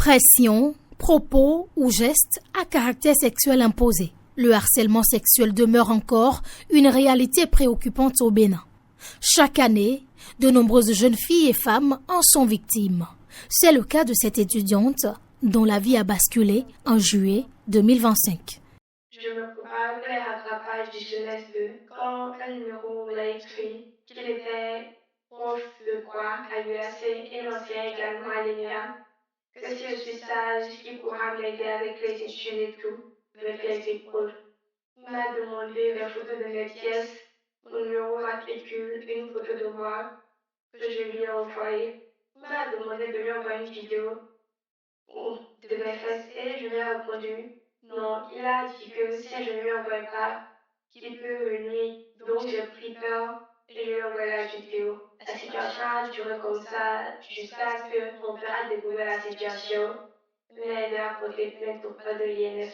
Pression, propos ou gestes à caractère sexuel imposé. Le harcèlement sexuel demeure encore une réalité préoccupante au Bénin. Chaque année, de nombreuses jeunes filles et femmes en sont victimes. C'est le cas de cette étudiante dont la vie a basculé en juillet 2025. Je me prépare pour les rattrapages du jeunesse 2 quand un numéro l'a écrit qu'il était prof de droit à l'UAC et l'ancien également à l'ENIA. Que si je suis sage, il pourra m'aider avec les études et tout, avec les épreuves. Il m'a demandé les photos de mes pièces, mon numéro matricule, une photo de moi que je lui ai envoyée. Il m'a demandé de lui envoyer une vidéo de mes fesses et je lui ai répondu non. Il a dit que si je ne lui envoie pas, qu'il peut venir. Donc j'ai pris peur et je lui ai envoyé la vidéo. La situation a duré comme ça jusqu'à ce que mon père a découvert la situation. Mais il a porté plainte auprès de l'INF.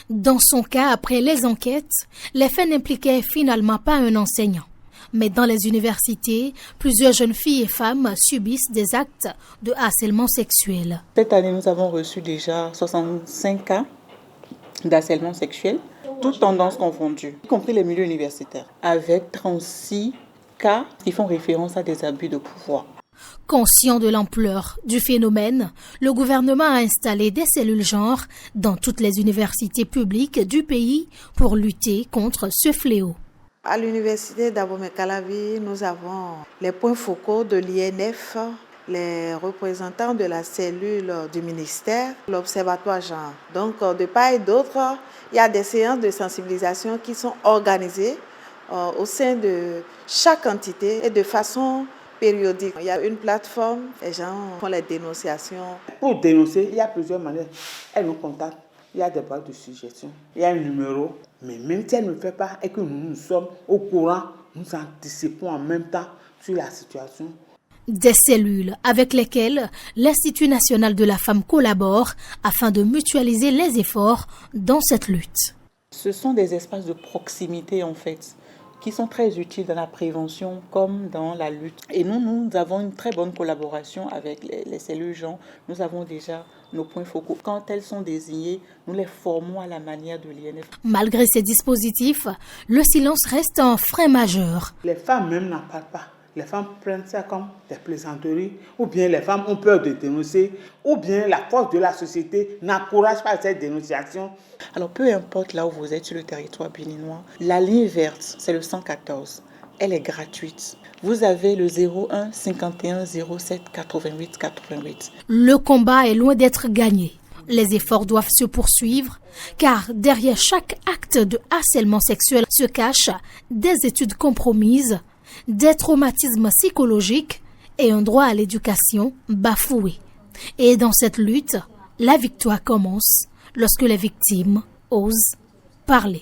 Dans son cas, après les enquêtes, les faits n'impliquaient finalement pas un enseignant. Mais dans les universités, plusieurs jeunes filles et femmes subissent des actes de harcèlement sexuel. Cette année, nous avons reçu déjà 65 cas d'harcèlement sexuel, toutes tendances confondues, y compris les milieux universitaires, avec 36 cas qui font référence à des abus de pouvoir. Conscient de l'ampleur du phénomène, le gouvernement a installé des cellules genre dans toutes les universités publiques du pays pour lutter contre ce fléau. À l'université d'Abomey-Calavi, nous avons les points focaux de l'INF, les représentants de la cellule du ministère, l'observatoire genre. Donc, de part et d'autre, il y a des séances de sensibilisation qui sont organisées au sein de chaque entité et de façon périodique. Il y a une plateforme, les gens font les dénonciations. Pour dénoncer, il y a plusieurs manières. Elles nous contactent, il y a des boîtes de suggestions, il y a un numéro. Mais même si elle ne le fait pas et que nous sommes au courant, nous anticipons en même temps sur la situation. Des cellules avec lesquelles l'Institut national de la femme collabore afin de mutualiser les efforts dans cette lutte. Ce sont des espaces de proximité en fait, qui sont très utiles dans la prévention comme dans la lutte. Et nous avons une très bonne collaboration avec les cellules genre. Nous avons déjà nos points focaux. Quand elles sont désignées, nous les formons à la manière de l'INF. Malgré ces dispositifs, le silence reste un frein majeur. Les femmes même n'en parlent pas. Les femmes prennent ça comme des plaisanteries, ou bien les femmes ont peur de dénoncer, ou bien la force de la société n'encourage pas cette dénonciation. Alors peu importe là où vous êtes sur le territoire béninois, la ligne verte, c'est le 114. Elle est gratuite. Vous avez le 01 51 07 88 88. Le combat est loin d'être gagné. Les efforts doivent se poursuivre, car derrière chaque acte de harcèlement sexuel se cachent des études compromises, des traumatismes psychologiques et un droit à l'éducation bafoué. Et dans cette lutte, la victoire commence lorsque les victimes osent parler.